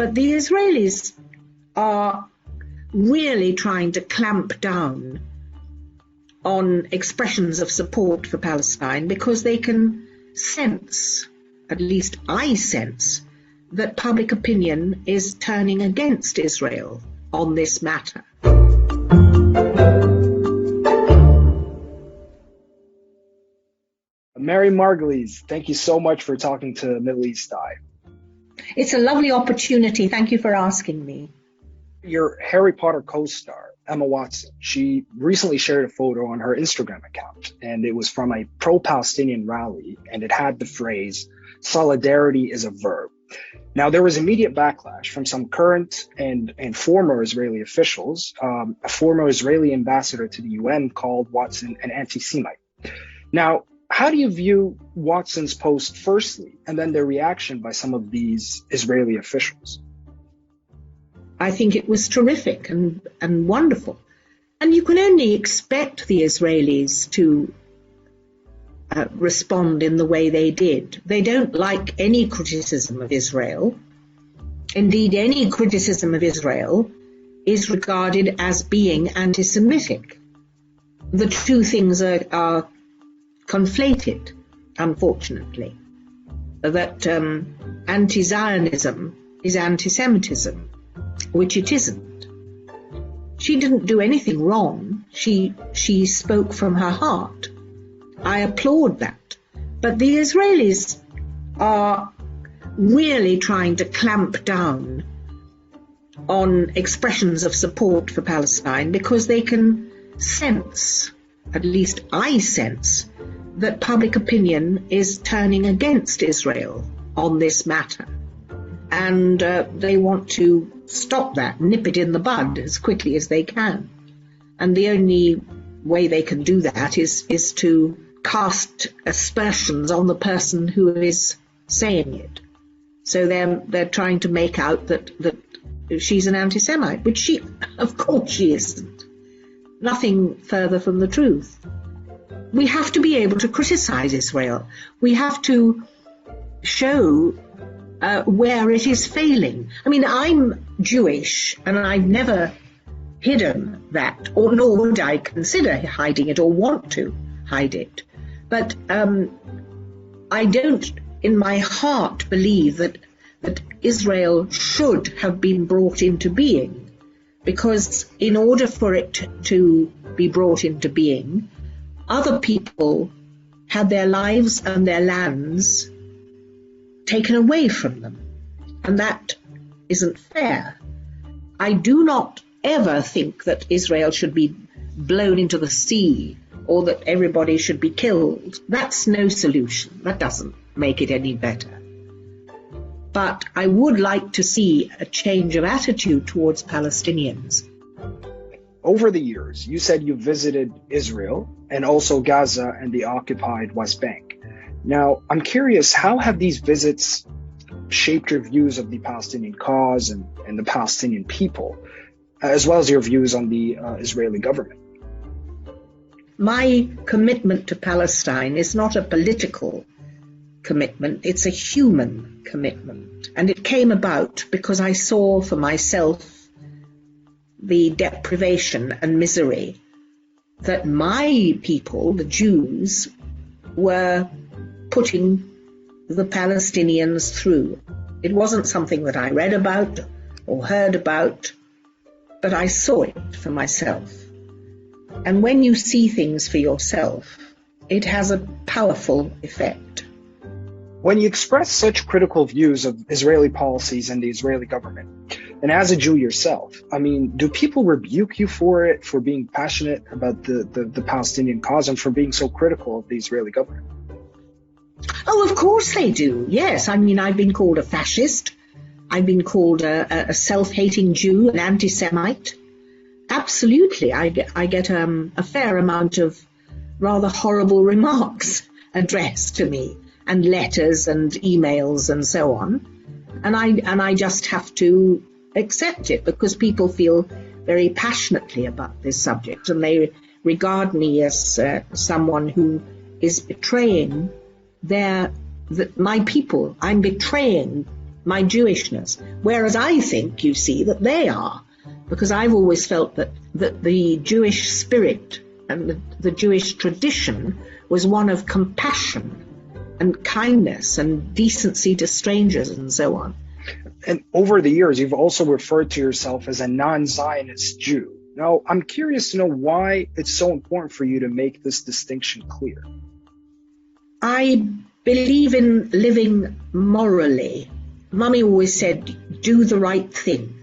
But the Israelis are really trying to clamp down on expressions of support for Palestine because they can sense, at least I sense, that public opinion is turning against Israel on this matter. Miriam Margolyes, thank you so much for talking to Middle East Eye. It's a lovely opportunity. Thank you for asking me. Your Harry Potter co-star, Emma Watson, she recently shared a photo on her Instagram account, and it was from a pro-Palestinian rally, and it had the phrase, "Solidarity is a verb." Now, there was immediate backlash from some current and former Israeli officials. A former Israeli ambassador to the UN called Watson an anti-Semite. Now, how do you view Watson's post firstly, and then the reaction by some of these Israeli officials? I think it was terrific and wonderful. And you can only expect the Israelis to respond in the way they did. They don't like any criticism of Israel. Indeed, any criticism of Israel is regarded as being anti-Semitic. The two things are conflated, unfortunately. That anti-Zionism is anti-Semitism, which it isn't. She didn't do anything wrong. She spoke from her heart. I applaud that. But the Israelis are really trying to clamp down on expressions of support for Palestine because they can sense, at least I sense, that public opinion is turning against Israel on this matter. And they want to stop that, nip it in the bud as quickly as they can. And the only way they can do that is to cast aspersions on the person who is saying it. So they're trying to make out that she's an anti-Semite, which she, of course she isn't. Nothing further from the truth. We have to be able to criticize Israel. We have to show where it is failing. I mean, I'm Jewish, and I've never hidden that, or nor would I consider hiding it or want to hide it. But I don't, in my heart, believe that Israel should have been brought into being, because in order for it to be brought into being, other people had their lives and their lands taken away from them, and that isn't fair. I do not ever think that Israel should be blown into the sea or that everybody should be killed. That's no solution. That doesn't make it any better. But I would like to see a change of attitude towards Palestinians. Over the years, you said you visited Israel and also Gaza and the occupied West Bank. Now, I'm curious, how have these visits shaped your views of the Palestinian cause and the Palestinian people, as well as your views on the Israeli government? My commitment to Palestine is not a political commitment, it's a human commitment. And it came about because I saw for myself the deprivation and misery that my people, the Jews, were putting the Palestinians through. It wasn't something that I read about or heard about, but I saw it for myself. And when you see things for yourself, it has a powerful effect. When you express such critical views of Israeli policies and the Israeli government, and as a Jew yourself, I mean, do people rebuke you for it, for being passionate about the Palestinian cause and for being so critical of the Israeli government? Oh, of course they do. Yes. I mean, I've been called a fascist. I've been called a self-hating Jew, an anti-Semite. Absolutely. I get a fair amount of rather horrible remarks addressed to me, and letters and emails and so on. And I just have to accept it because people feel very passionately about this subject, and they regard me as someone who is betraying my people. I'm betraying my Jewishness. Whereas I think, you see, that they are, because I've always felt that the Jewish spirit and the Jewish tradition was one of compassion and kindness and decency to strangers and so on. And over the years, you've also referred to yourself as a non-Zionist Jew. Now, I'm curious to know why it's so important for you to make this distinction clear. I believe in living morally. Mummy always said, do the right thing.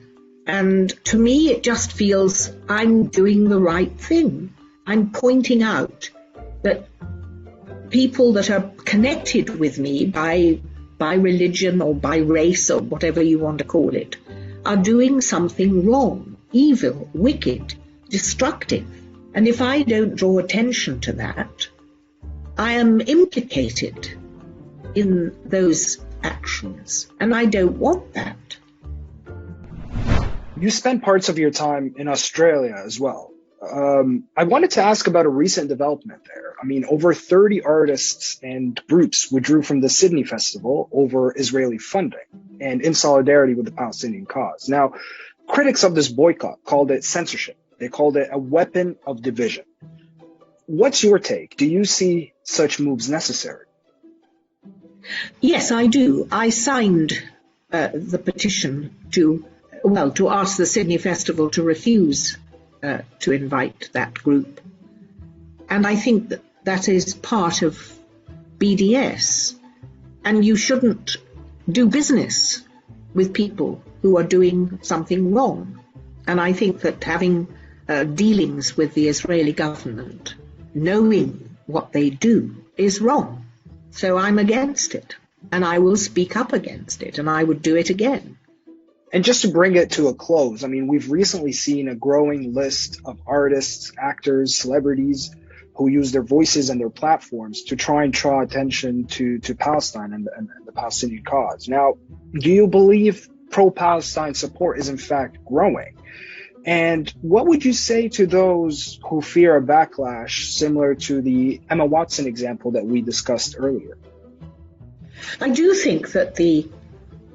And to me, it just feels I'm doing the right thing. I'm pointing out that people that are connected with me by religion or by race or whatever you want to call it are doing something wrong, evil, wicked, destructive. And if I don't draw attention to that, I am implicated in those actions, and I don't want that. You spent parts of your time in Australia as well. I wanted to ask about a recent development there. I mean, over 30 artists and groups withdrew from the Sydney Festival over Israeli funding and in solidarity with the Palestinian cause. Now, critics of this boycott called it censorship. They called it a weapon of division. What's your take? Do you see such moves necessary? Yes, I do. I signed the petition to ask the Sydney Festival to refuse to invite that group. And I think that is part of BDS. And you shouldn't do business with people who are doing something wrong. And I think that having dealings with the Israeli government, knowing what they do, is wrong. So I'm against it. And I will speak up against it. And I would do it again. And just to bring it to a close, I mean, we've recently seen a growing list of artists, actors, celebrities who use their voices and their platforms to try and draw attention to Palestine and the Palestinian cause. Now, do you believe pro-Palestine support is in fact growing? And what would you say to those who fear a backlash similar to the Emma Watson example that we discussed earlier? I do think that the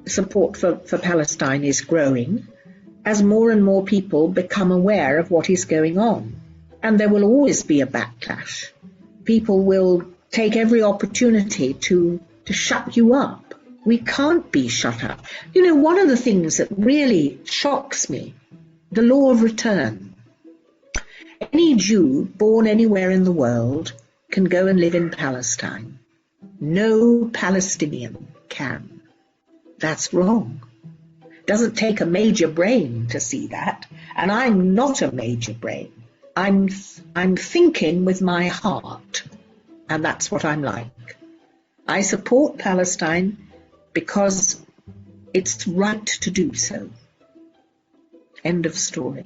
support for Palestine is growing as more and more people become aware of what is going on. And there will always be a backlash. People will take every opportunity to shut you up. We can't be shut up. You know, one of the things that really shocks me, the law of return. Any Jew born anywhere in the world can go and live in Palestine. No Palestinian can. That's wrong. Doesn't take a major brain to see that. And I'm not a major brain. I'm thinking with my heart. And that's what I'm like. I support Palestine because it's right to do so. End of story.